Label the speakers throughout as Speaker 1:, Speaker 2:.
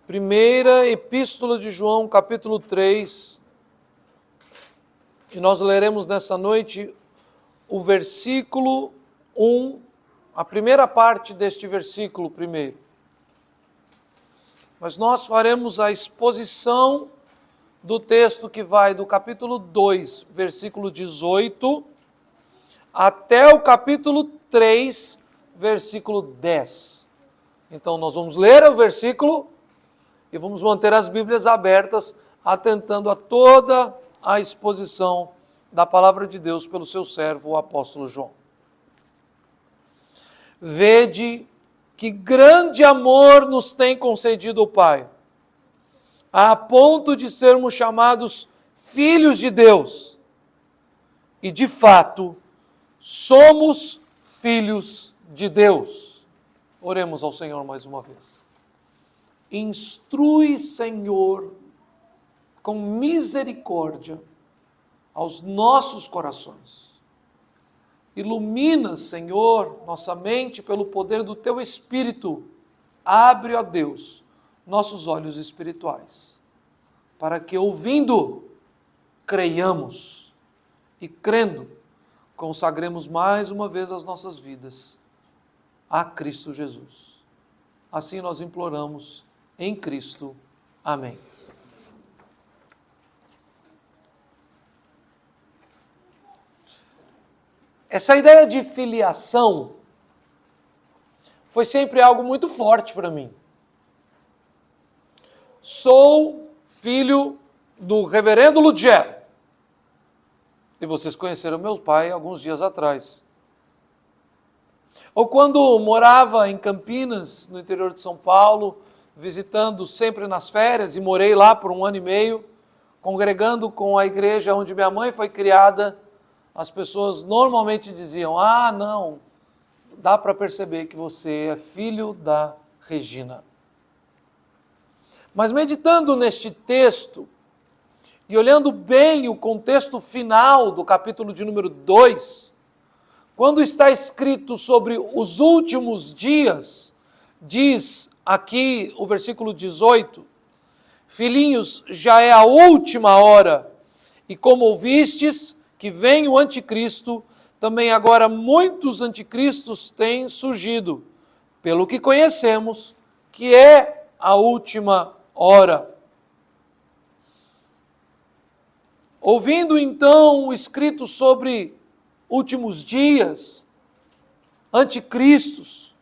Speaker 1: Primeira Epístola de João, capítulo 3, e nós leremos nessa noite o versículo 1, a primeira parte deste versículo primeiro. Mas nós faremos a exposição do texto que vai do capítulo 2, versículo 18, até o capítulo 3, versículo 10. Então nós vamos ler o versículo e vamos manter as Bíblias abertas, atentando a toda a exposição da palavra de Deus pelo seu servo, o apóstolo João. Vede que grande amor nos tem concedido o Pai, a ponto de sermos chamados filhos de Deus. E de fato, somos filhos de Deus. Oremos ao Senhor mais uma vez. Instrui, Senhor, com misericórdia aos nossos corações. Ilumina, Senhor, nossa mente pelo poder do Teu Espírito. Abre, ó Deus, nossos olhos espirituais, para que, ouvindo, creiamos e, crendo, consagremos mais uma vez as nossas vidas a Cristo Jesus. Assim nós imploramos em Cristo. Amém. Essa ideia de filiação foi sempre algo muito forte para mim. Sou filho do reverendo Lugero. E vocês conheceram meu pai alguns dias atrás. Ou quando morava em Campinas, no interior de São Paulo, visitando sempre nas férias, e morei lá por 1 ano e meio, congregando com a igreja onde minha mãe foi criada, as pessoas normalmente diziam: ah, não, dá para perceber que você é filho da Regina. Mas meditando neste texto, e olhando bem o contexto final do capítulo de número 2, quando está escrito sobre os últimos dias, diz aqui o versículo 18, filhinhos, já é a última hora, e como ouvistes que vem o anticristo, também agora muitos anticristos têm surgido, pelo que conhecemos, que é a última hora. Ouvindo então o escrito sobre últimos dias, anticristos,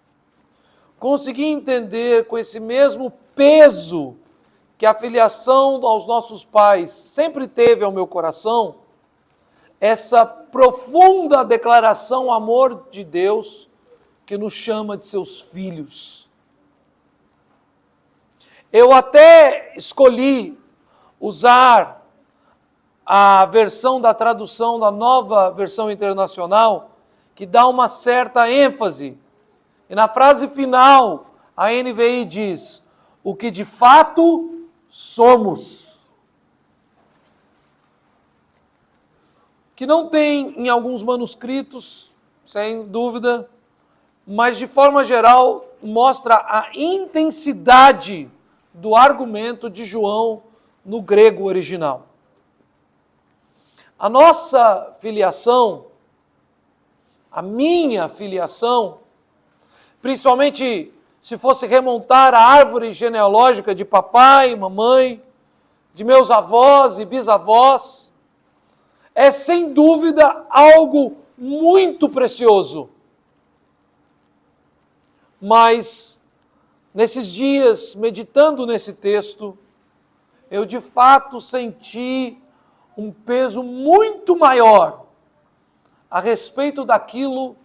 Speaker 1: consegui entender com esse mesmo peso que a filiação aos nossos pais sempre teve ao meu coração, essa profunda declaração ao amor de Deus que nos chama de seus filhos. Eu até escolhi usar a versão da tradução da Nova Versão Internacional, que dá uma certa ênfase. E na frase final, a NVI diz: o que de fato somos. Que não tem em alguns manuscritos, sem dúvida, mas de forma geral mostra a intensidade do argumento de João no grego original. A nossa filiação, a minha filiação, principalmente se fosse remontar a árvore genealógica de papai, mamãe, de meus avós e bisavós, é sem dúvida algo muito precioso. Mas, nesses dias, meditando nesse texto, eu de fato senti um peso muito maior a respeito daquilo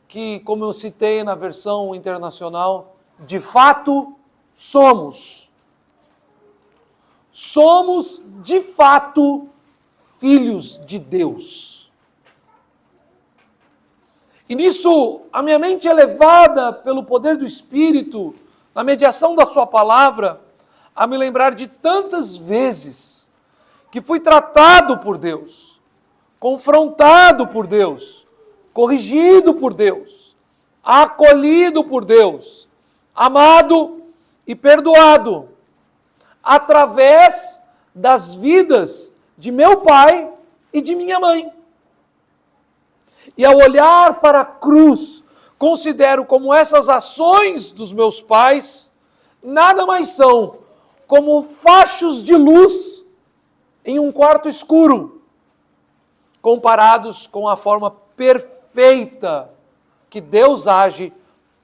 Speaker 1: que, como eu citei na versão internacional, de fato somos. Somos, de fato, filhos de Deus. E nisso, a minha mente é levada pelo poder do Espírito, na mediação da sua palavra, a me lembrar de tantas vezes que fui tratado por Deus, confrontado por Deus, corrigido por Deus, acolhido por Deus, amado e perdoado, através das vidas de meu pai e de minha mãe. E ao olhar para a cruz, considero como essas ações dos meus pais nada mais são como fachos de luz em um quarto escuro, comparados com a forma perfeita que Deus age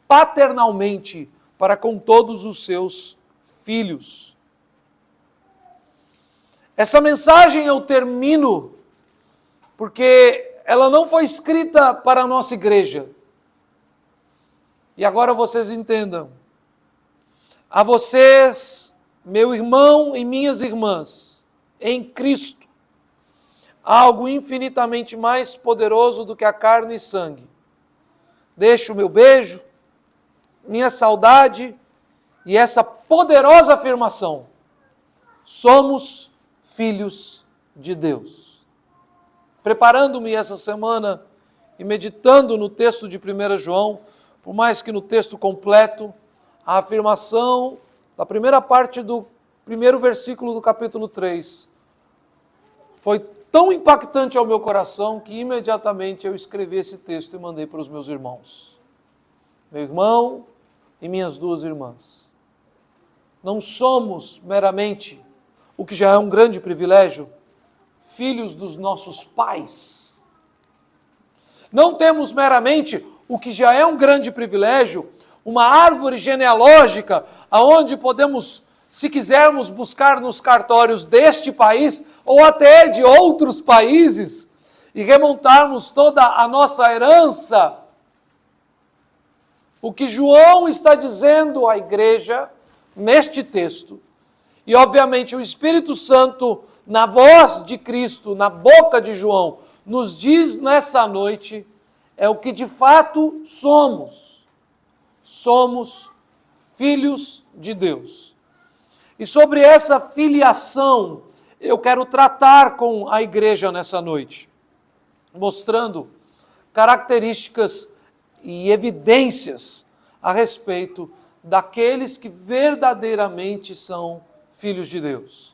Speaker 1: paternalmente para com todos os seus filhos. Essa mensagem eu termino porque ela não foi escrita para a nossa igreja. E agora vocês entendam. A vocês, meu irmão e minhas irmãs, em Cristo, há algo infinitamente mais poderoso do que a carne e sangue. Deixo o meu beijo, minha saudade e essa poderosa afirmação: somos filhos de Deus. Preparando-me essa semana e meditando no texto de 1 João, por mais que no texto completo, a afirmação da primeira parte do primeiro versículo do capítulo 3 foi tão impactante ao meu coração que imediatamente eu escrevi esse texto e mandei para os meus irmãos. Meu irmão e minhas duas irmãs. Não somos meramente, o que já é um grande privilégio, filhos dos nossos pais. Não temos meramente, o que já é um grande privilégio, uma árvore genealógica aonde podemos, se quisermos, buscar nos cartórios deste país ou até de outros países e remontarmos toda a nossa herança. O que João está dizendo à igreja neste texto, e obviamente o Espírito Santo, na voz de Cristo, na boca de João, nos diz nessa noite, é o que de fato somos. Somos filhos de Deus. E sobre essa filiação, eu quero tratar com a igreja nessa noite, mostrando características e evidências a respeito daqueles que verdadeiramente são filhos de Deus.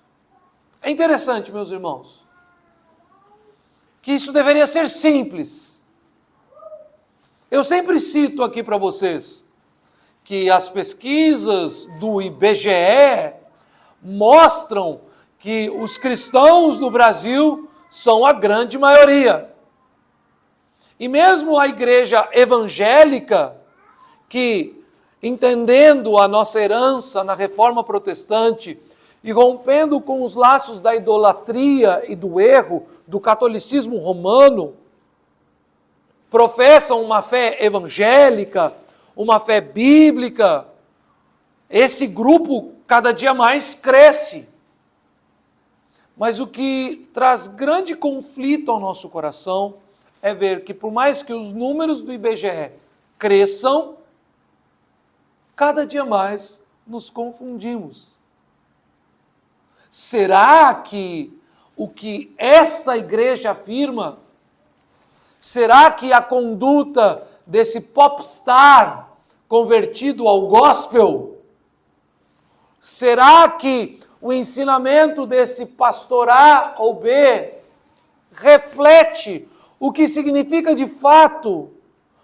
Speaker 1: É interessante, meus irmãos, que isso deveria ser simples. Eu sempre cito aqui para vocês que as pesquisas do IBGE mostram que os cristãos no Brasil são a grande maioria. E mesmo a igreja evangélica, que, entendendo a nossa herança na Reforma Protestante e rompendo com os laços da idolatria e do erro do catolicismo romano, professam uma fé evangélica, uma fé bíblica. Esse grupo cada dia mais cresce. Mas o que traz grande conflito ao nosso coração é ver que, por mais que os números do IBGE cresçam, cada dia mais nos confundimos. Será que o que esta igreja afirma, será que a conduta desse popstar convertido ao gospel, será que o ensinamento desse pastor A ou B reflete o que significa de fato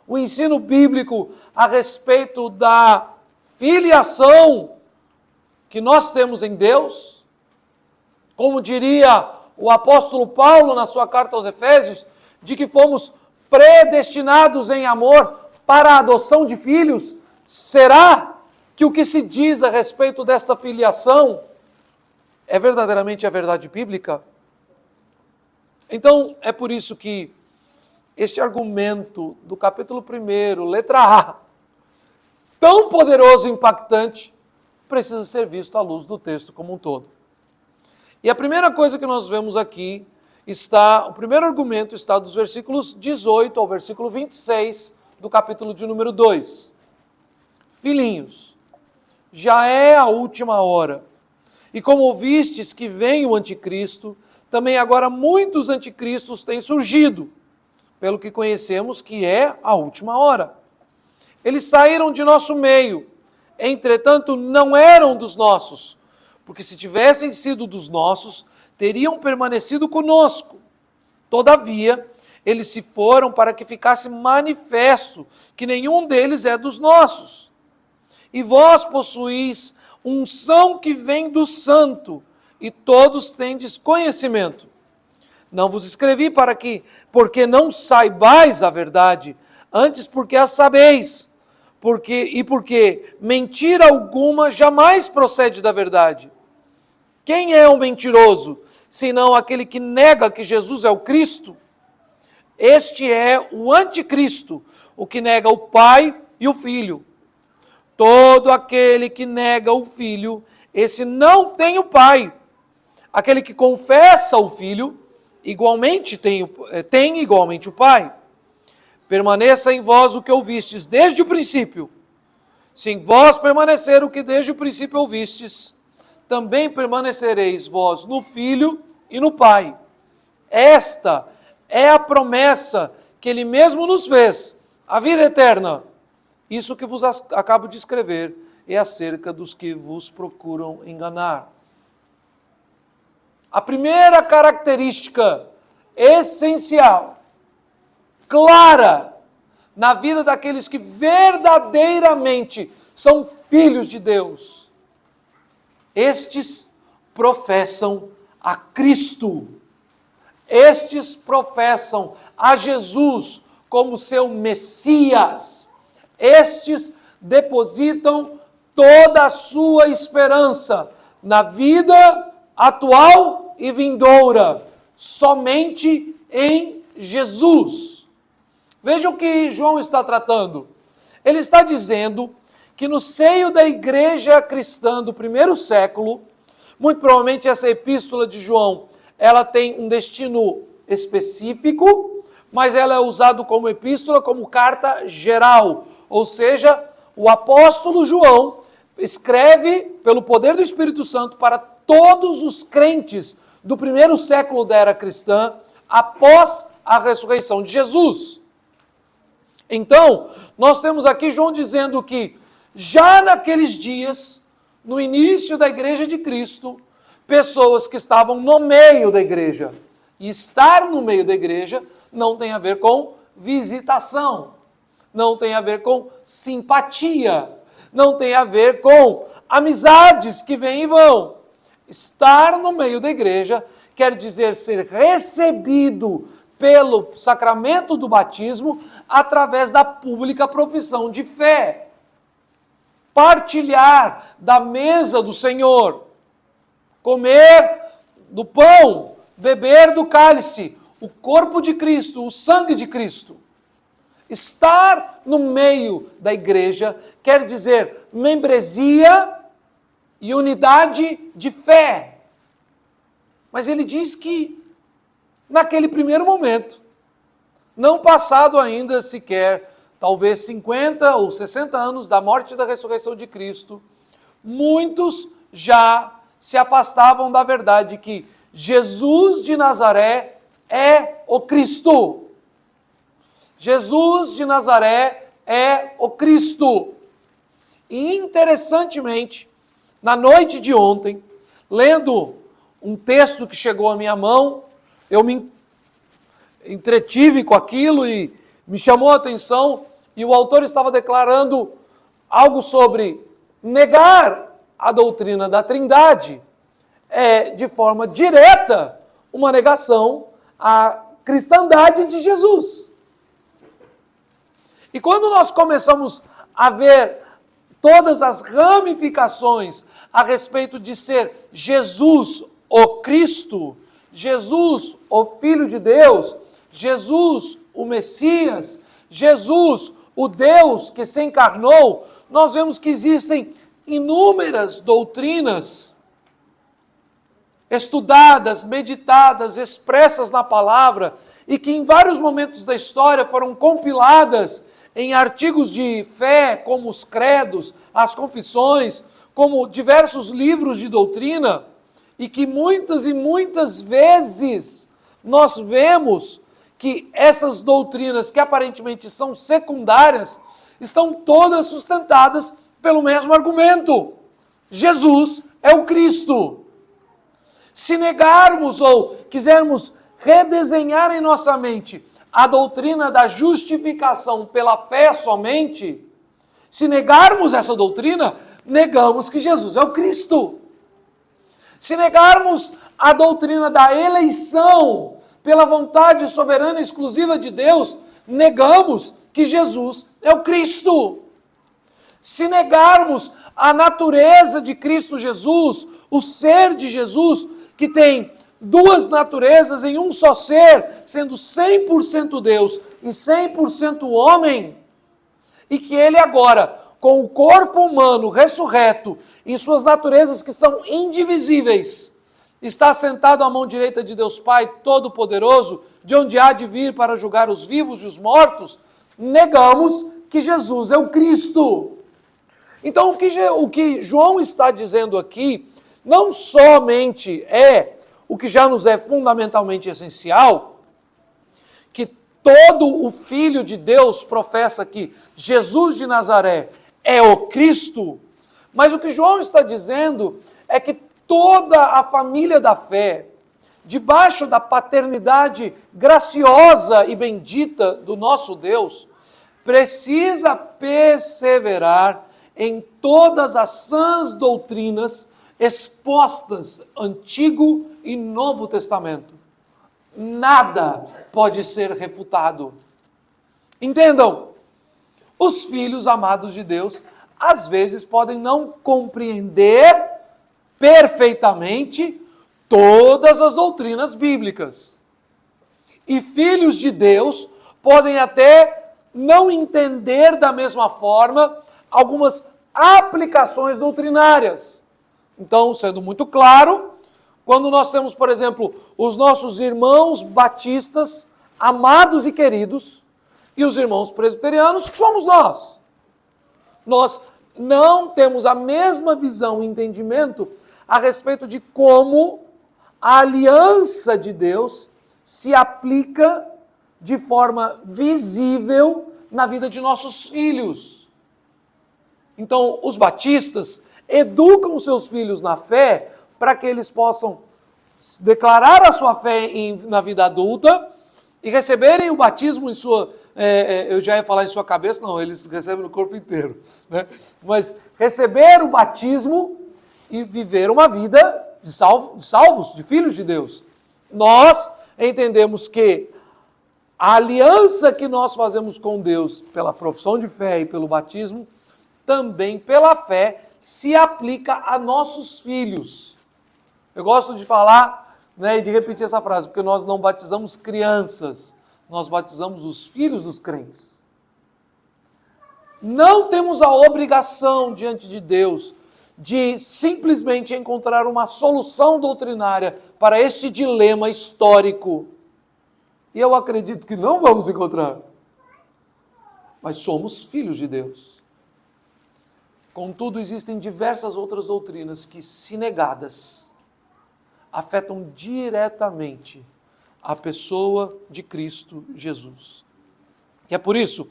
Speaker 1: o ensino bíblico a respeito da filiação que nós temos em Deus? Como diria o apóstolo Paulo na sua carta aos Efésios, de que fomos predestinados em amor para a adoção de filhos. Será que o que se diz a respeito desta filiação é verdadeiramente a verdade bíblica? Então, é por isso que este argumento do capítulo 1, letra A, tão poderoso e impactante, precisa ser visto à luz do texto como um todo. E a primeira coisa que nós vemos aqui o primeiro argumento está dos versículos 18 ao versículo 26 do capítulo de número 2. Filhinhos, já é a última hora. E como ouvistes que vem o anticristo, também agora muitos anticristos têm surgido, pelo que conhecemos que é a última hora. Eles saíram de nosso meio, entretanto não eram dos nossos, porque se tivessem sido dos nossos, teriam permanecido conosco. Todavia, eles se foram para que ficasse manifesto que nenhum deles é dos nossos. E vós possuís unção que vem do Santo, e todos tendes conhecimento. Não vos escrevi porque não saibais a verdade, antes porque a sabeis, porque mentira alguma jamais procede da verdade. Quem é o mentiroso, senão aquele que nega que Jesus é o Cristo? Este é o anticristo, o que nega o Pai e o Filho. Todo aquele que nega o Filho, esse não tem o Pai. Aquele que confessa o Filho, igualmente tem igualmente o Pai. Permaneça em vós o que ouvistes desde o princípio. Se em vós permanecer o que desde o princípio ouvistes, também permanecereis vós no Filho e no Pai. Esta é a promessa que Ele mesmo nos fez, a vida eterna. Isso que vos acabo de escrever é acerca dos que vos procuram enganar. A primeira característica essencial, clara, na vida daqueles que verdadeiramente são filhos de Deus, estes professam a Cristo. Estes professam a Jesus como seu Messias. Estes depositam toda a sua esperança na vida atual e vindoura, somente em Jesus. Vejam o que João está tratando. Ele está dizendo que no seio da igreja cristã do primeiro século, muito provavelmente essa epístola de João, ela tem um destino específico, mas ela é usada como epístola, como carta geral. Ou seja, o apóstolo João escreve pelo poder do Espírito Santo para todos os crentes do primeiro século da era cristã, após a ressurreição de Jesus. Então, nós temos aqui João dizendo que já naqueles dias, no início da igreja de Cristo, pessoas que estavam no meio da igreja. E estar no meio da igreja não tem a ver com visitação, não tem a ver com simpatia, não tem a ver com amizades que vêm e vão. Estar no meio da igreja quer dizer ser recebido pelo sacramento do batismo através da pública profissão de fé. Partilhar da mesa do Senhor, comer do pão, beber do cálice, o corpo de Cristo, o sangue de Cristo. Estar no meio da igreja quer dizer membresia e unidade de fé. Mas ele diz que, naquele primeiro momento, não passado ainda sequer, talvez 50 ou 60 anos da morte e da ressurreição de Cristo, muitos já se afastavam da verdade que Jesus de Nazaré é o Cristo. Jesus de Nazaré é o Cristo. E interessantemente, na noite de ontem, lendo um texto que chegou à minha mão, eu me entretive com aquilo e me chamou a atenção, e o autor estava declarando algo sobre negar a doutrina da Trindade. É, de forma direta, uma negação à cristandade de Jesus. E quando nós começamos a ver todas as ramificações a respeito de ser Jesus o Cristo, Jesus o Filho de Deus, Jesus o Messias, Jesus o Deus que se encarnou, nós vemos que existem inúmeras doutrinas estudadas, meditadas, expressas na palavra e que em vários momentos da história foram compiladas em artigos de fé, como os credos, as confissões, como diversos livros de doutrina, e que muitas e muitas vezes nós vemos que essas doutrinas, que aparentemente são secundárias, estão todas sustentadas pelo mesmo argumento. Jesus é o Cristo. Se negarmos ou quisermos redesenhar em nossa mente a doutrina da justificação pela fé somente, se negarmos essa doutrina, negamos que Jesus é o Cristo. Se negarmos a doutrina da eleição pela vontade soberana e exclusiva de Deus, negamos que Jesus é o Cristo. Se negarmos a natureza de Cristo Jesus, o ser de Jesus, que tem duas naturezas em um só ser, sendo 100% Deus e 100% homem, e que ele agora, com o corpo humano ressurreto, em suas naturezas que são indivisíveis, está sentado à mão direita de Deus Pai Todo-Poderoso, de onde há de vir para julgar os vivos e os mortos, negamos que Jesus é o Cristo. Então o que João está dizendo aqui, não somente é o que já nos é fundamentalmente essencial, que todo o Filho de Deus professa que Jesus de Nazaré é o Cristo, mas o que João está dizendo é que toda a família da fé, debaixo da paternidade graciosa e bendita do nosso Deus, precisa perseverar em todas as sãs doutrinas expostas Antigo e Novo Testamento. Nada pode ser refutado. Entendam, os filhos amados de Deus às vezes podem não compreender perfeitamente todas as doutrinas bíblicas. E filhos de Deus podem até não entender da mesma forma algumas aplicações doutrinárias. Então, sendo muito claro, quando nós temos, por exemplo, os nossos irmãos batistas, amados e queridos, e os irmãos presbiterianos, que somos nós. Nós não temos a mesma visão e entendimento a respeito de como a aliança de Deus se aplica de forma visível na vida de nossos filhos. Então, os batistas educam os seus filhos na fé para que eles possam declarar a sua fé na vida adulta e receberem o batismo em sua... eu já ia falar em sua cabeça, não, eles recebem no corpo inteiro, né? Mas receber o batismo e viver uma vida de salvos, de filhos de Deus. Nós entendemos que a aliança que nós fazemos com Deus pela profissão de fé e pelo batismo, também pela fé se aplica a nossos filhos. Eu gosto de falar, né, e de repetir essa frase, porque nós não batizamos crianças, nós batizamos os filhos dos crentes. Não temos a obrigação diante de Deus de simplesmente encontrar uma solução doutrinária para este dilema histórico. E eu acredito que não vamos encontrar. Mas somos filhos de Deus. Contudo, existem diversas outras doutrinas que, se negadas, afetam diretamente a pessoa de Cristo Jesus. E é por isso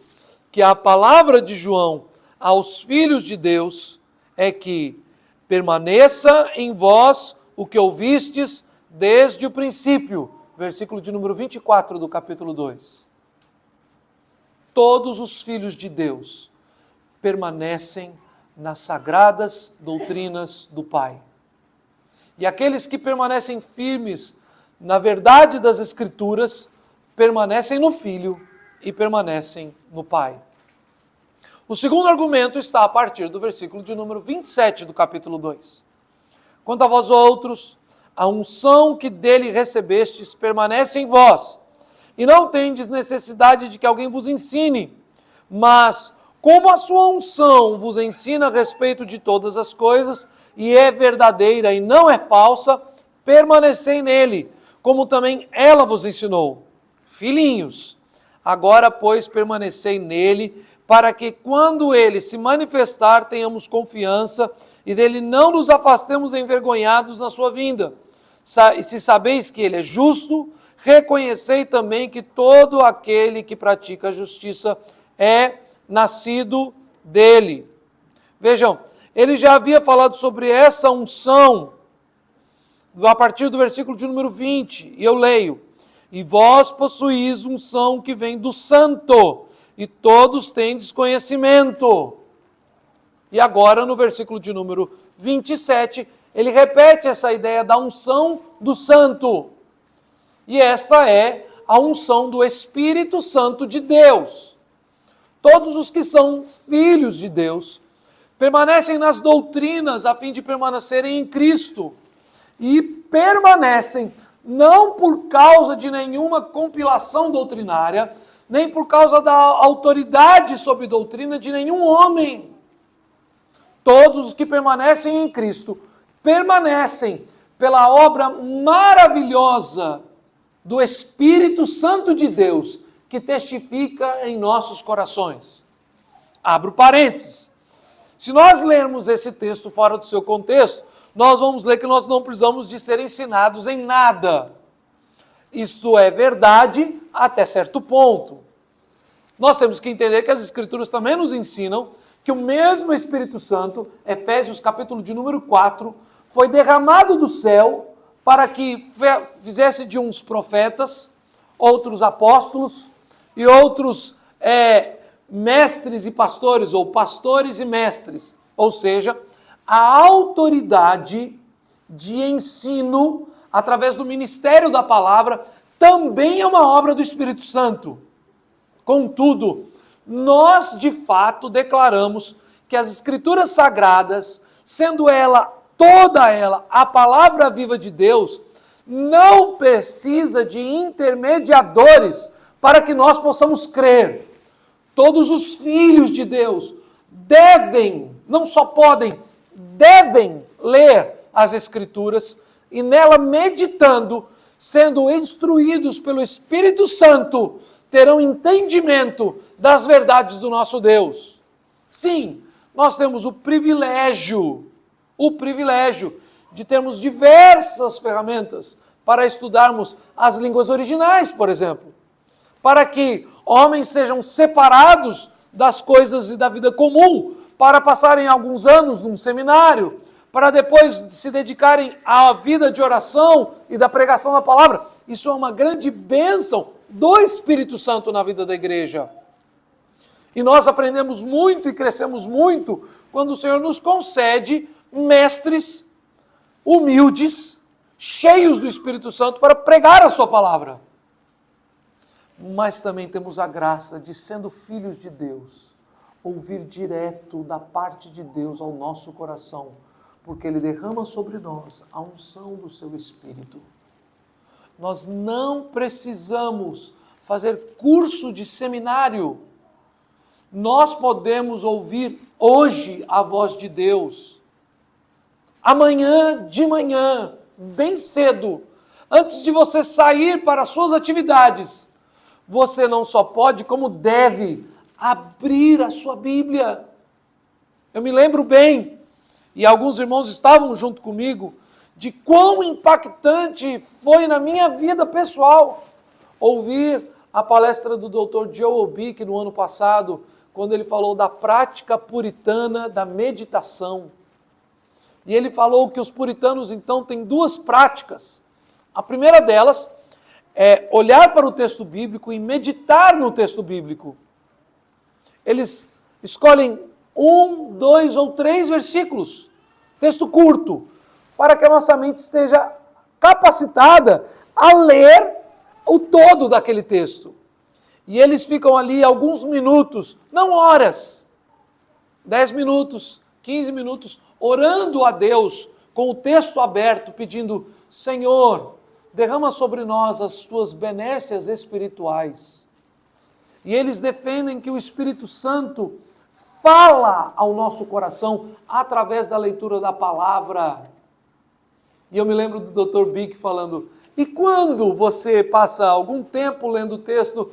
Speaker 1: que a palavra de João aos filhos de Deus é que permaneça em vós o que ouvistes desde o princípio. Versículo de número 24 do capítulo 2. Todos os filhos de Deus permanecem nas sagradas doutrinas do Pai. E aqueles que permanecem firmes na verdade das Escrituras, permanecem no Filho e permanecem no Pai. O segundo argumento está a partir do versículo de número 27 do capítulo 2. Quanto a vós outros, a unção que dele recebestes permanece em vós, e não tendes necessidade de que alguém vos ensine, mas como a sua unção vos ensina a respeito de todas as coisas, e é verdadeira e não é falsa, permanecei nele, como também ela vos ensinou. Filhinhos, agora, pois, permanecei nele, para que, quando ele se manifestar, tenhamos confiança e dele não nos afastemos envergonhados na sua vinda. E se sabeis que ele é justo, reconhecei também que todo aquele que pratica a justiça é nascido dele. Vejam, ele já havia falado sobre essa unção a partir do versículo de número 20, e eu leio: e vós possuís unção que vem do Santo, e todos tendes conhecimento. E agora, no versículo de número 27, ele repete essa ideia da unção do Santo. E esta é a unção do Espírito Santo de Deus. Todos os que são filhos de Deus permanecem nas doutrinas a fim de permanecerem em Cristo. E permanecem não por causa de nenhuma compilação doutrinária, nem por causa da autoridade sobre doutrina de nenhum homem. Todos os que permanecem em Cristo permanecem pela obra maravilhosa do Espírito Santo de Deus, que testifica em nossos corações. Abro parênteses. Se nós lermos esse texto fora do seu contexto, nós vamos ler que nós não precisamos de ser ensinados em nada. Isso é verdade até certo ponto. Nós temos que entender que as Escrituras também nos ensinam que o mesmo Espírito Santo, Efésios capítulo de número 4, foi derramado do céu para que fizesse de uns profetas, outros apóstolos e outros mestres e pastores, ou pastores e mestres. Ou seja, a autoridade de ensino através do ministério da palavra também é uma obra do Espírito Santo. Contudo, nós de fato declaramos que as Escrituras Sagradas, sendo ela, toda ela, a palavra viva de Deus, não precisa de intermediadores para que nós possamos crer. Todos os filhos de Deus devem, não só podem, devem ler as Escrituras e nela meditando, sendo instruídos pelo Espírito Santo, terão entendimento das verdades do nosso Deus. Sim, nós temos o privilégio de termos diversas ferramentas para estudarmos as línguas originais, por exemplo, para que homens sejam separados das coisas e da vida comum, para passarem alguns anos num seminário, para depois se dedicarem à vida de oração e da pregação da palavra. Isso é uma grande bênção do Espírito Santo na vida da igreja. E nós aprendemos muito e crescemos muito quando o Senhor nos concede mestres humildes, cheios do Espírito Santo para pregar a sua palavra. Mas também temos a graça de, sendo filhos de Deus, ouvir direto da parte de Deus ao nosso coração, porque Ele derrama sobre nós a unção do seu Espírito. Nós não precisamos fazer curso de seminário. Nós podemos ouvir hoje a voz de Deus. Amanhã de manhã, bem cedo, antes de você sair para as suas atividades, você não só pode, como deve, abrir a sua Bíblia. Eu me lembro bem, e alguns irmãos estavam junto comigo, de quão impactante foi na minha vida pessoal ouvir a palestra do Dr. Joel Bick no ano passado, quando ele falou da prática puritana da meditação. E ele falou que os puritanos, então, têm duas práticas. A primeira delas é olhar para o texto bíblico e meditar no texto bíblico. Eles escolhem 1, 2 ou 3 versículos, texto curto, para que a nossa mente esteja capacitada a ler o todo daquele texto. E eles ficam ali alguns minutos, não horas, 10 minutos, 15 minutos, orando a Deus com o texto aberto, pedindo: Senhor, derrama sobre nós as tuas benécias espirituais. E eles defendem que o Espírito Santo fala ao nosso coração através da leitura da palavra. E eu me lembro do Dr. Bick falando: e quando você passa algum tempo lendo o texto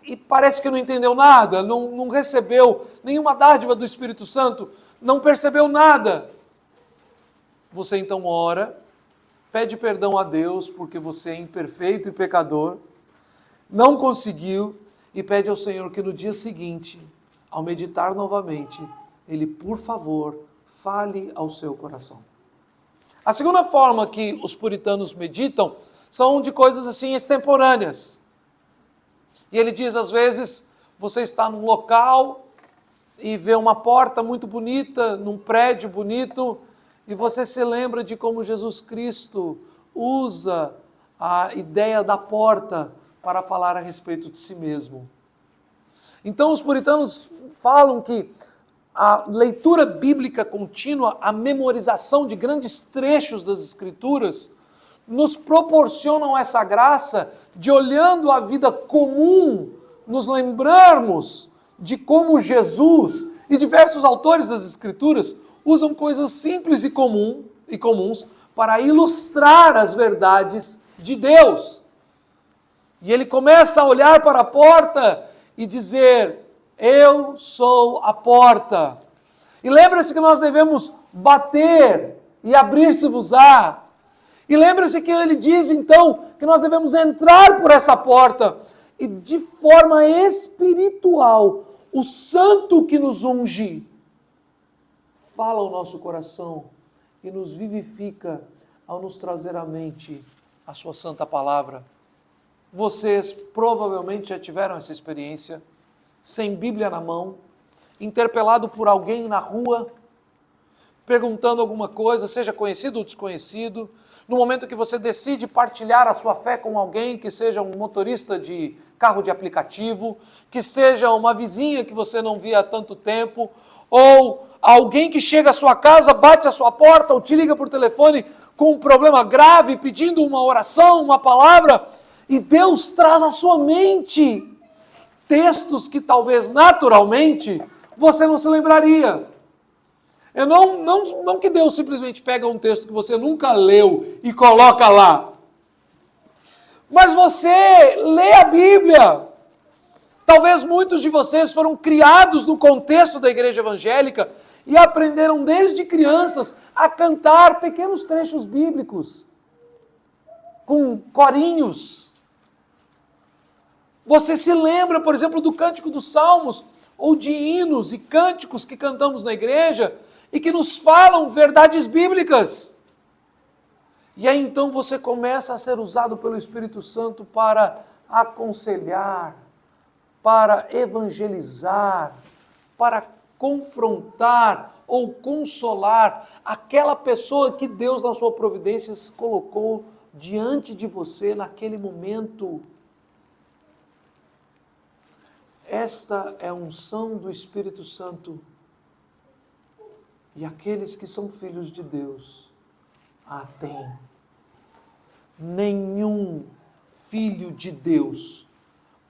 Speaker 1: e parece que não entendeu nada, não recebeu nenhuma dádiva do Espírito Santo, não percebeu nada, você então ora, pede perdão a Deus porque você é imperfeito e pecador, não conseguiu, e pede ao Senhor que no dia seguinte, ao meditar novamente, Ele, por favor, fale ao seu coração. A segunda forma que os puritanos meditam são de coisas assim extemporâneas. E ele diz, às vezes, você está num local e vê uma porta muito bonita, num prédio bonito, e você se lembra de como Jesus Cristo usa a ideia da porta para falar a respeito de si mesmo. Então os puritanos falam que a leitura bíblica contínua, a memorização de grandes trechos das Escrituras, nos proporcionam essa graça de, olhando a vida comum, nos lembrarmos de como Jesus e diversos autores das Escrituras usam coisas simples e comuns para ilustrar as verdades de Deus. E ele começa a olhar para a porta e dizer, eu sou a porta. E lembre-se que nós devemos bater e abrir-se-vos-á. E lembre-se que ele diz então que nós devemos entrar por essa porta e de forma espiritual, o santo que nos unge fala ao nosso coração e nos vivifica ao nos trazer à mente a sua santa palavra. Vocês provavelmente já tiveram essa experiência, sem Bíblia na mão, interpelado por alguém na rua, perguntando alguma coisa, seja conhecido ou desconhecido, no momento que você decide partilhar a sua fé com alguém, que seja um motorista de carro de aplicativo, que seja uma vizinha que você não via há tanto tempo, ou alguém que chega à sua casa, bate à sua porta ou te liga por telefone com um problema grave, pedindo uma oração, uma palavra, e Deus traz à sua mente textos que talvez naturalmente você não se lembraria. Não que Deus simplesmente pega um texto que você nunca leu e coloca lá. Mas você lê a Bíblia. Talvez muitos de vocês foram criados no contexto da igreja evangélica e aprenderam desde crianças a cantar pequenos trechos bíblicos, com corinhos. Você se lembra, por exemplo, do Cântico dos Salmos, ou de hinos e cânticos que cantamos na igreja e que nos falam verdades bíblicas. E aí então você começa a ser usado pelo Espírito Santo para aconselhar, para evangelizar, para confrontar ou consolar aquela pessoa que Deus, na sua providência, colocou diante de você naquele momento. Esta é a unção do Espírito Santo. E aqueles que são filhos de Deus a têm. Nenhum filho de Deus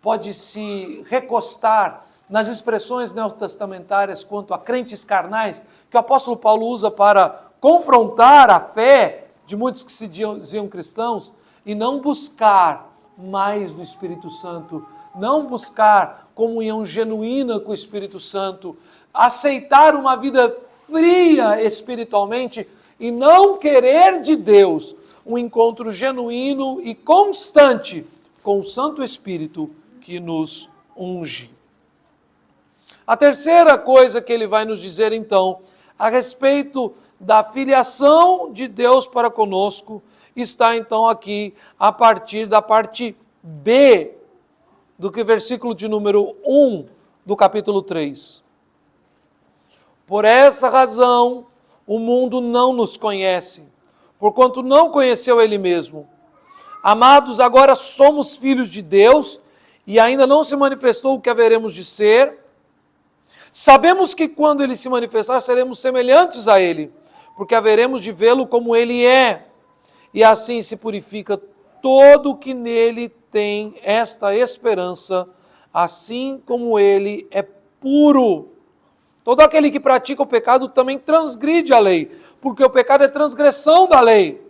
Speaker 1: pode se recostar nas expressões neotestamentárias quanto a crentes carnais, que o apóstolo Paulo usa para confrontar a fé de muitos que se diziam cristãos, e não buscar mais do Espírito Santo, não buscar comunhão genuína com o Espírito Santo, aceitar uma vida fria espiritualmente e não querer de Deus um encontro genuíno e constante com o Santo Espírito que nos unge. A terceira coisa que ele vai nos dizer então, a respeito da filiação de Deus para conosco, está então aqui a partir da parte B do que versículo de número 1 do capítulo 3. Por essa razão, o mundo não nos conhece, porquanto não conheceu ele mesmo. Amados, agora somos filhos de Deus e ainda não se manifestou o que haveremos de ser. Sabemos que quando ele se manifestar, seremos semelhantes a ele, porque haveremos de vê-lo como ele é. E assim se purifica todo o que nele tem esta esperança, assim como ele é puro. Todo aquele que pratica o pecado também transgride a lei, porque o pecado é transgressão da lei.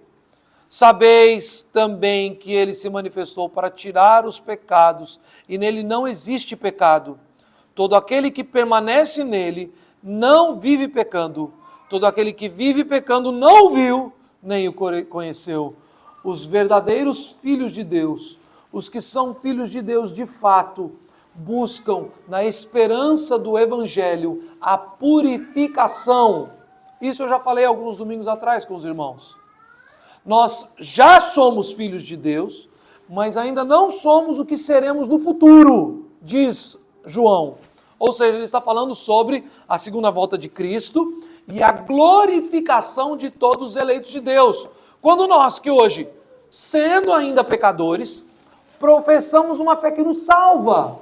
Speaker 1: Sabeis também que ele se manifestou para tirar os pecados, e nele não existe pecado. Todo aquele que permanece nele não vive pecando. Todo aquele que vive pecando não o viu, nem o conheceu. Os verdadeiros filhos de Deus, os que são filhos de Deus de fato, buscam na esperança do Evangelho a purificação Isso eu já falei alguns domingos atrás com os irmãos. Nós já somos filhos de Deus, mas ainda não somos o que seremos no futuro, diz João. Ou seja, ele está falando sobre a segunda volta de Cristo e a glorificação de todos os eleitos de Deus. Quando nós que hoje, sendo ainda pecadores, professamos uma fé que nos salva,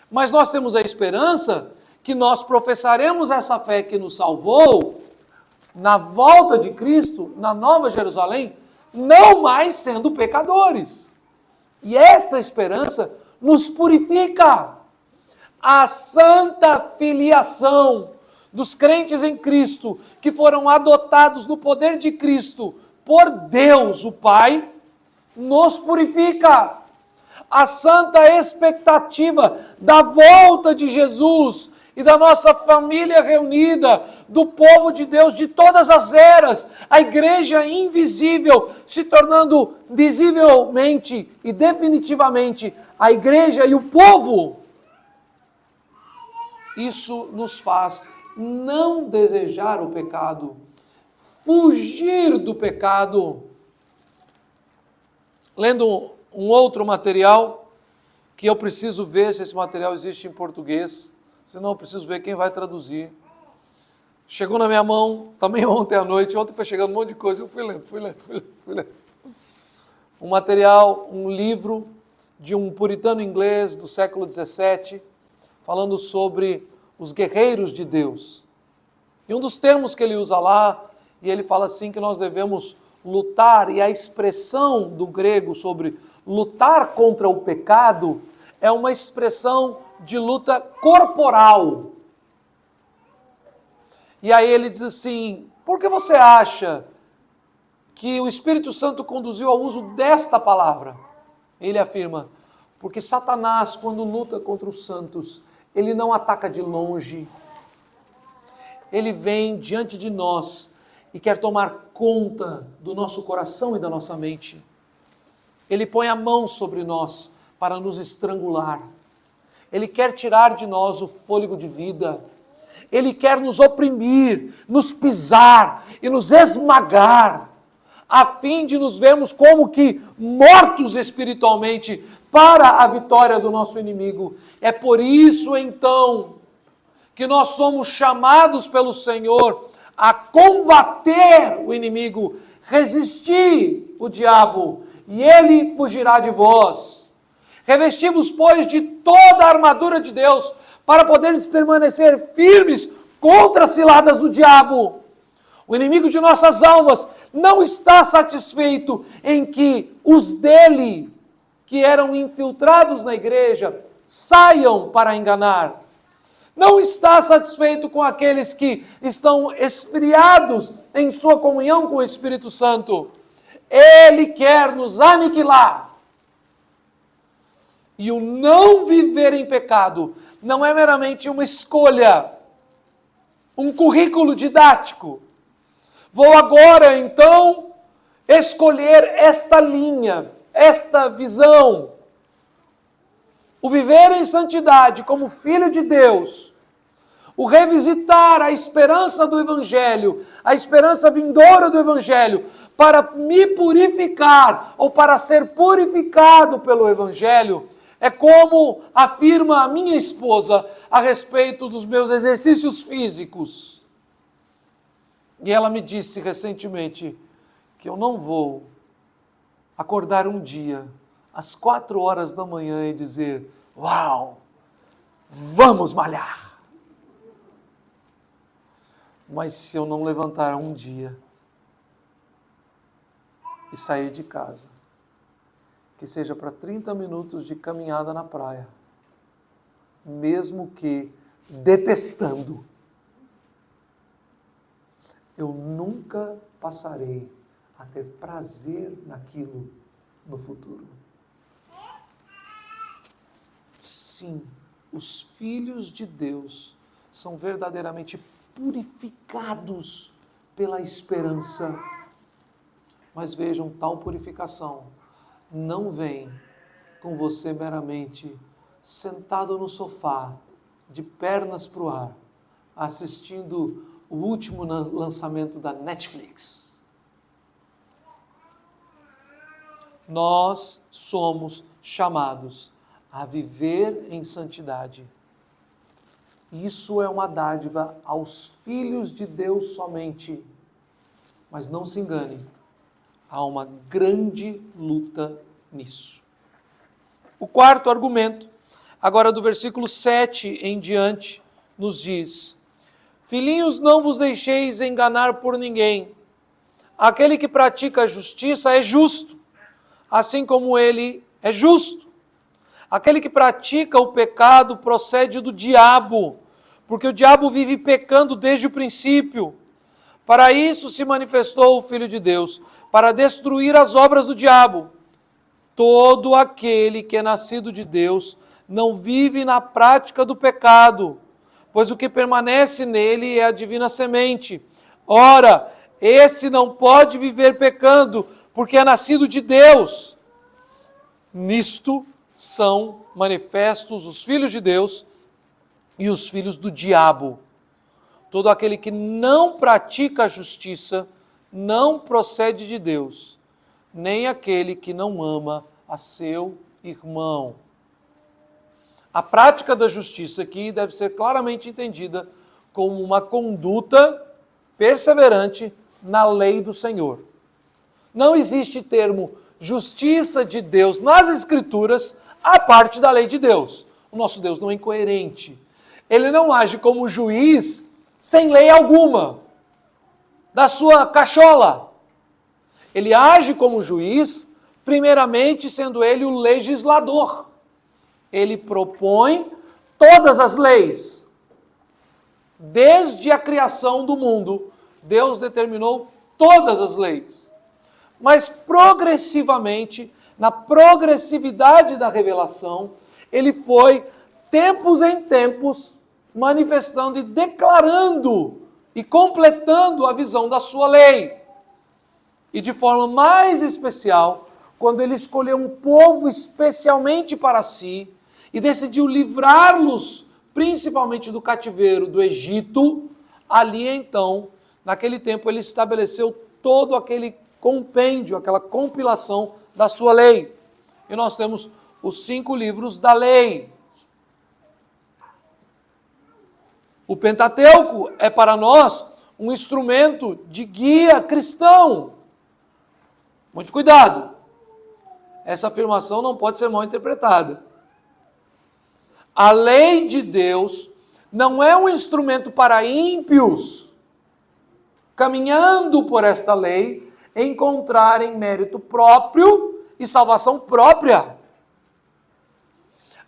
Speaker 1: mas nós temos a esperança que nós professaremos essa fé que nos salvou na volta de Cristo, na Nova Jerusalém, não mais sendo pecadores. E essa esperança nos purifica. A santa filiação dos crentes em Cristo, que foram adotados no poder de Cristo por Deus, o Pai, nos purifica. A santa expectativa da volta de Jesus e da nossa família reunida, do povo de Deus de todas as eras, a igreja invisível se tornando visivelmente e definitivamente a igreja e o povo. Isso nos faz não desejar o pecado, fugir do pecado. Lendo um outro material, que eu preciso ver se esse material existe em português, senão eu preciso ver quem vai traduzir. Chegou na minha mão, também ontem à noite, ontem foi chegando um monte de coisa, eu fui lendo. Um material, um livro de um puritano inglês do século XVII, falando sobre os guerreiros de Deus. E um dos termos que ele usa lá, e ele fala assim que nós devemos lutar, e a expressão do grego sobre lutar contra o pecado é uma expressão de luta corporal. E aí ele diz assim, por que você acha que o Espírito Santo conduziu ao uso desta palavra? Ele afirma, porque Satanás, quando luta contra os santos, ele não ataca de longe. Ele vem diante de nós e quer tomar conta do nosso coração e da nossa mente. Ele põe a mão sobre nós para nos estrangular. Ele quer tirar de nós o fôlego de vida. Ele quer nos oprimir, nos pisar e nos esmagar, a fim de nos vermos como que mortos espiritualmente para a vitória do nosso inimigo. É por isso, então, que nós somos chamados pelo Senhor a combater o inimigo, resistir o diabo, e ele fugirá de vós. Revesti-vos, pois, de toda a armadura de Deus, para poderes permanecer firmes contra as ciladas do diabo. O inimigo de nossas almas não está satisfeito em que os dele, que eram infiltrados na igreja, saiam para enganar. Não está satisfeito com aqueles que estão esfriados em sua comunhão com o Espírito Santo. Ele quer nos aniquilar. E o não viver em pecado não é meramente uma escolha, um currículo didático. Vou agora, então, escolher esta linha, esta visão. O viver em santidade como filho de Deus, o revisitar a esperança do Evangelho, a esperança vindoura do Evangelho, para me purificar ou para ser purificado pelo Evangelho, é como afirma a minha esposa a respeito dos meus exercícios físicos. E ela me disse recentemente que eu não vou acordar um dia às 4 horas da manhã e dizer, uau, vamos malhar. Mas se eu não levantar um dia e sair de casa, que seja para 30 minutos de caminhada na praia, mesmo que detestando, eu nunca passarei a ter prazer naquilo no futuro. Sim, os filhos de Deus são verdadeiramente purificados pela esperança. Mas vejam, tal purificação não vem com você meramente sentado no sofá, de pernas para o ar, assistindo o último lançamento da Netflix. Nós somos chamados a viver em santidade. Isso é uma dádiva aos filhos de Deus somente. Mas não se engane, há uma grande luta nisso. O quarto argumento, agora do versículo 7 em diante, nos diz: Filhinhos, não vos deixeis enganar por ninguém. Aquele que pratica a justiça é justo, assim como ele é justo. Aquele que pratica o pecado procede do diabo, porque o diabo vive pecando desde o princípio. Para isso se manifestou o Filho de Deus, para destruir as obras do diabo. Todo aquele que é nascido de Deus não vive na prática do pecado, pois o que permanece nele é a divina semente. Ora, esse não pode viver pecando, porque é nascido de Deus. Nisto são manifestos os filhos de Deus e os filhos do diabo. Todo aquele que não pratica a justiça não procede de Deus, nem aquele que não ama a seu irmão. A prática da justiça aqui deve ser claramente entendida como uma conduta perseverante na lei do Senhor. Não existe termo justiça de Deus nas Escrituras à parte da lei de Deus. O nosso Deus não é incoerente. Ele não age como juiz sem lei alguma, da sua cachola. Ele age como juiz, primeiramente sendo ele o legislador. Ele propõe todas as leis. Desde a criação do mundo, Deus determinou todas as leis. Mas progressivamente, na progressividade da revelação, ele foi, tempos em tempos, manifestando e declarando e completando a visão da sua lei. E de forma mais especial, quando ele escolheu um povo especialmente para si e decidiu livrá-los principalmente do cativeiro do Egito, ali então, naquele tempo, ele estabeleceu todo aquele compêndio, aquela compilação da sua lei. E nós temos os 5 livros da lei. O Pentateuco é para nós um instrumento de guia cristão. Muito cuidado. Essa afirmação não pode ser mal interpretada. A lei de Deus não é um instrumento para ímpios, caminhando por esta lei, encontrarem mérito próprio e salvação própria.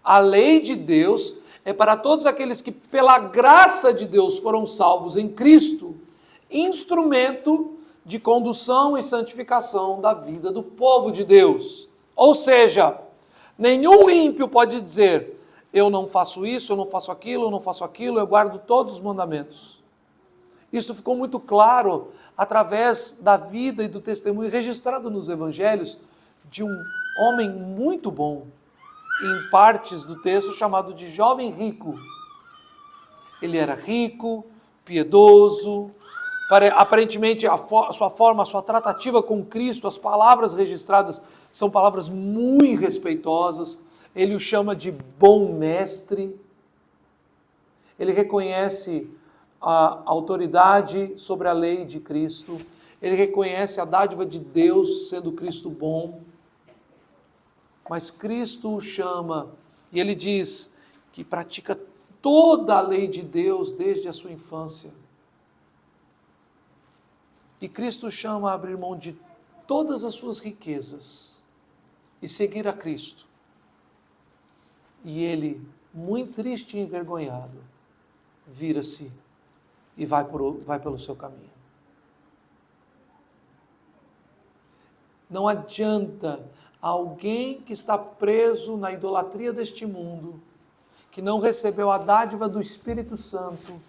Speaker 1: A lei de Deus é para todos aqueles que, pela graça de Deus, foram salvos em Cristo, instrumento de condução e santificação da vida do povo de Deus. Ou seja, nenhum ímpio pode dizer: eu não faço isso, eu não faço aquilo, eu não faço aquilo, eu guardo todos os mandamentos. Isso ficou muito claro através da vida e do testemunho registrado nos evangelhos de um homem muito bom, em partes do texto chamado de jovem rico. Ele era rico, piedoso, aparentemente a sua forma, a sua tratativa com Cristo, as palavras registradas são palavras muito respeitosas. Ele o chama de bom mestre. Ele reconhece a autoridade sobre a lei de Cristo. Ele reconhece a dádiva de Deus sendo Cristo bom. Mas Cristo o chama e ele diz que pratica toda a lei de Deus desde a sua infância. E Cristo o chama a abrir mão de todas as suas riquezas e seguir a Cristo. E ele, muito triste e envergonhado, vira-se e vai pelo seu caminho. Não adianta alguém que está preso na idolatria deste mundo, que não recebeu a dádiva do Espírito Santo,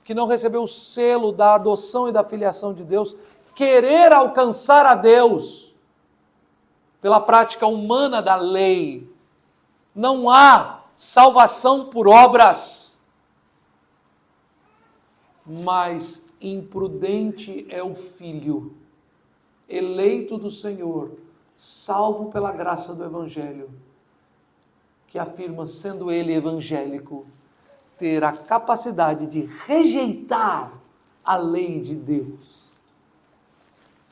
Speaker 1: que não recebeu o selo da adoção e da filiação de Deus, querer alcançar a Deus pela prática humana da lei. Não há salvação por obras, mas imprudente é o filho, eleito do Senhor, salvo pela graça do Evangelho, que afirma, sendo ele evangélico, ter a capacidade de rejeitar a lei de Deus.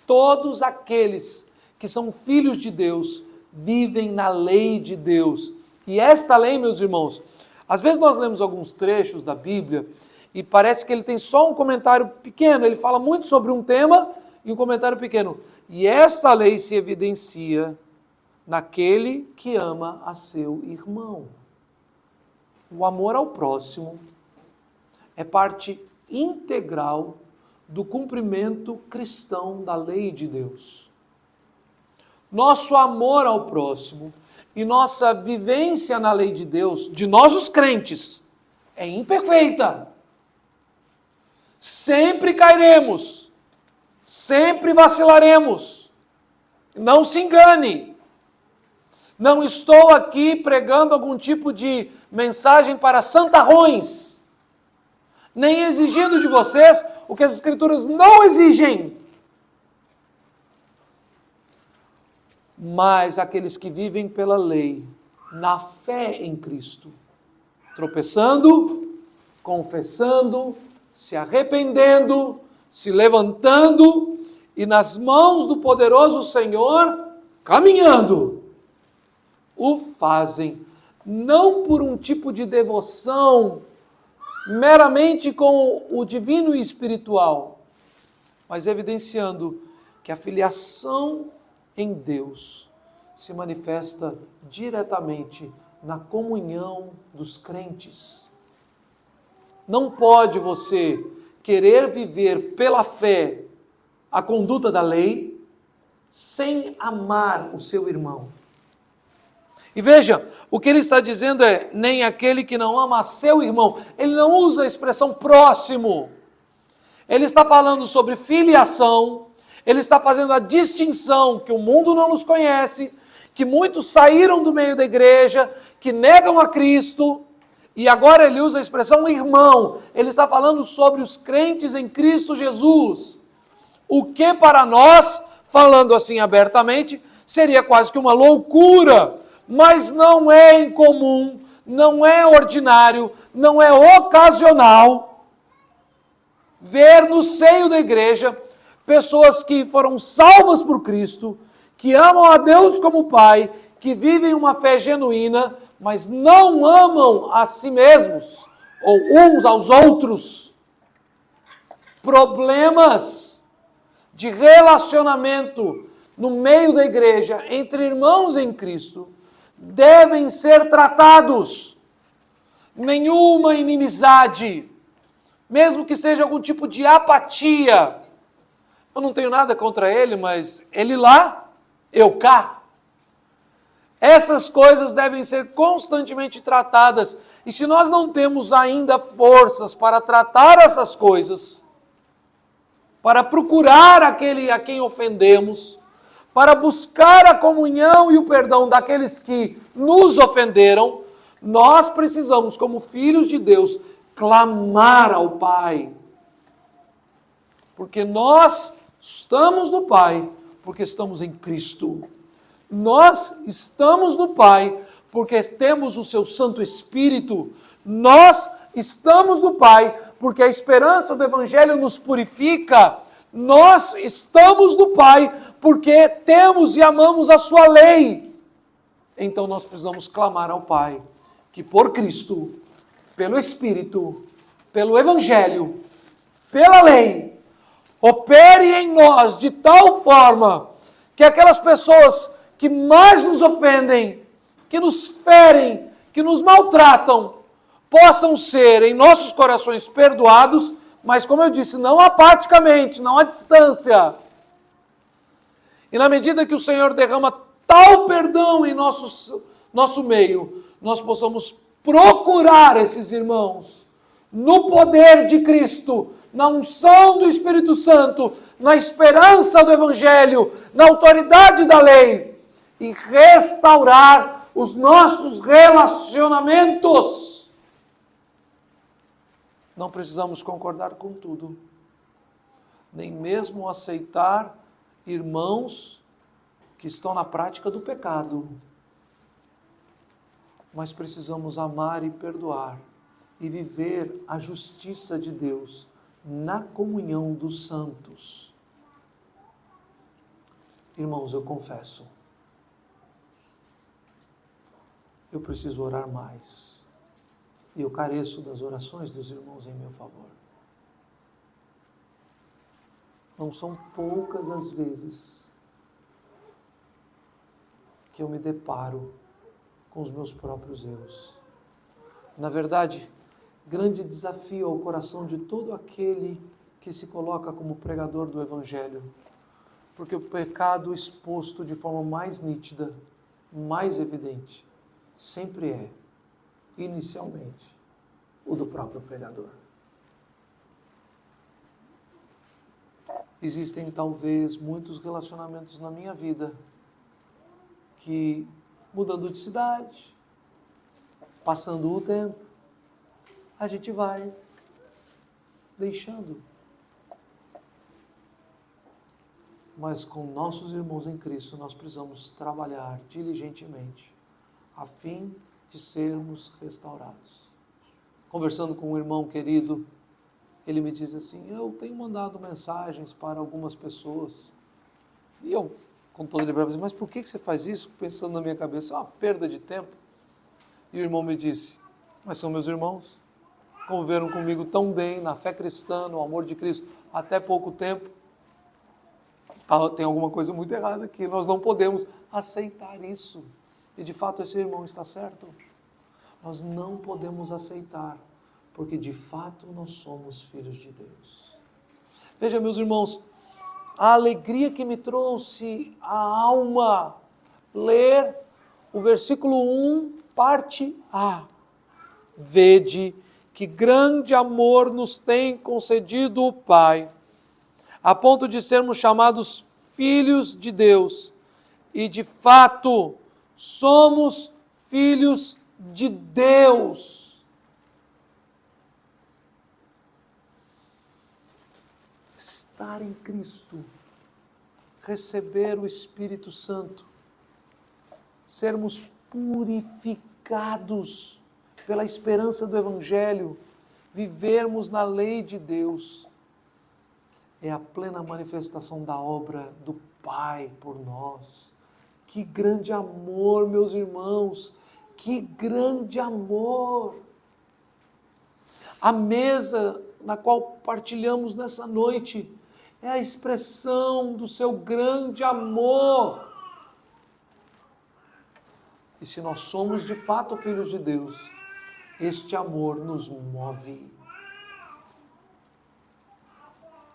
Speaker 1: Todos aqueles que são filhos de Deus vivem na lei de Deus. E esta lei, meus irmãos, às vezes nós lemos alguns trechos da Bíblia e parece que ele tem só um comentário pequeno, ele fala muito sobre um tema e um comentário pequeno. E esta lei se evidencia naquele que ama a seu irmão. O amor ao próximo é parte integral do cumprimento cristão da lei de Deus. Nosso amor ao próximo e nossa vivência na lei de Deus, de nós os crentes, é imperfeita. Sempre cairemos, sempre vacilaremos. Não se engane. Não estou aqui pregando algum tipo de mensagem para santarrões, nem exigindo de vocês o que as Escrituras não exigem. Mas aqueles que vivem pela lei, na fé em Cristo, tropeçando, confessando, se arrependendo, se levantando e nas mãos do poderoso Senhor, caminhando, o fazem não por um tipo de devoção meramente com o divino e espiritual, mas evidenciando que a filiação em Deus se manifesta diretamente na comunhão dos crentes. Não pode você querer viver pela fé a conduta da lei sem amar o seu irmão. E veja, o que ele está dizendo é, nem aquele que não ama a seu irmão. Ele não usa a expressão próximo. Ele está falando sobre filiação. Ele está fazendo a distinção que o mundo não nos conhece, que muitos saíram do meio da igreja, que negam a Cristo, e agora ele usa a expressão irmão. Ele está falando sobre os crentes em Cristo Jesus. O que para nós, falando assim abertamente, seria quase que uma loucura, mas não é incomum, não é ordinário, não é ocasional ver no seio da igreja pessoas que foram salvas por Cristo, que amam a Deus como Pai, que vivem uma fé genuína, mas não amam a si mesmos ou uns aos outros. Problemas de relacionamento no meio da igreja entre irmãos em Cristo devem ser tratados. Nenhuma inimizade, mesmo que seja algum tipo de apatia. Eu não tenho nada contra ele, mas ele lá, eu cá. Essas coisas devem ser constantemente tratadas. E se nós não temos ainda forças para tratar essas coisas, para procurar aquele a quem ofendemos, para buscar a comunhão e o perdão daqueles que nos ofenderam, nós precisamos, como filhos de Deus, clamar ao Pai. Porque nós estamos no Pai, porque estamos em Cristo. Nós estamos no Pai, porque temos o seu Santo Espírito. Nós estamos no Pai, porque a esperança do Evangelho nos purifica. Nós estamos no Pai, porque temos e amamos a sua lei. Então nós precisamos clamar ao Pai, que por Cristo, pelo Espírito, pelo Evangelho, pela lei, opere em nós de tal forma que aquelas pessoas que mais nos ofendem, que nos ferem, que nos maltratam, possam ser em nossos corações perdoados, mas como eu disse, não apaticamente, não à distância. E na medida que o Senhor derrama tal perdão em nosso meio, nós possamos procurar esses irmãos no poder de Cristo, na unção do Espírito Santo, na esperança do Evangelho, na autoridade da lei, e restaurar os nossos relacionamentos. Não precisamos concordar com tudo, nem mesmo aceitar irmãos que estão na prática do pecado. Mas precisamos amar e perdoar e viver a justiça de Deus na comunhão dos santos. Irmãos, eu confesso, eu preciso orar mais. E eu careço das orações dos irmãos em meu favor. Não são poucas as vezes que eu me deparo com os meus próprios erros. Na verdade, grande desafio ao coração de todo aquele que se coloca como pregador do Evangelho, porque o pecado exposto de forma mais nítida, mais evidente, sempre é, inicialmente, o do próprio pregador. Existem talvez muitos relacionamentos na minha vida que, mudando de cidade, passando o tempo, a gente vai deixando. Mas com nossos irmãos em Cristo, nós precisamos trabalhar diligentemente, a fim de sermos restaurados. Conversando com um irmão querido, ele me diz assim: eu tenho mandado mensagens para algumas pessoas. E eu, com toda liberdade, mas por que você faz isso? Pensando na minha cabeça, é uma perda de tempo. E o irmão me disse: mas são meus irmãos, conviveram comigo tão bem na fé cristã, no amor de Cristo, até pouco tempo. Tem alguma coisa muito errada aqui, nós não podemos aceitar isso. E de fato esse irmão está certo. Nós não podemos aceitar, porque de fato nós somos filhos de Deus. Veja, meus irmãos, a alegria que me trouxe a alma ler o versículo 1, parte A. Vede que grande amor nos tem concedido o Pai, a ponto de sermos chamados filhos de Deus. E de fato, somos filhos de Deus. Estar em Cristo, receber o Espírito Santo, sermos purificados pela esperança do Evangelho, vivermos na lei de Deus, é a plena manifestação da obra do Pai por nós. Que grande amor, meus irmãos, que grande amor! A mesa na qual partilhamos nessa noite é a expressão do seu grande amor. E se nós somos de fato filhos de Deus, este amor nos move.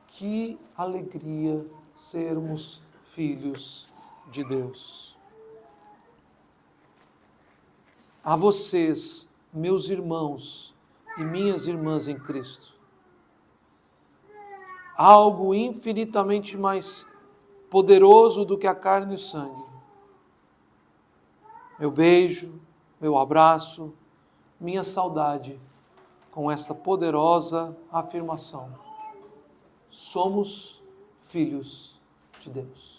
Speaker 1: Que alegria sermos filhos de Deus. A vocês, meus irmãos e minhas irmãs em Cristo, algo infinitamente mais poderoso do que a carne e o sangue. Meu beijo, meu abraço, minha saudade com esta poderosa afirmação: somos filhos de Deus.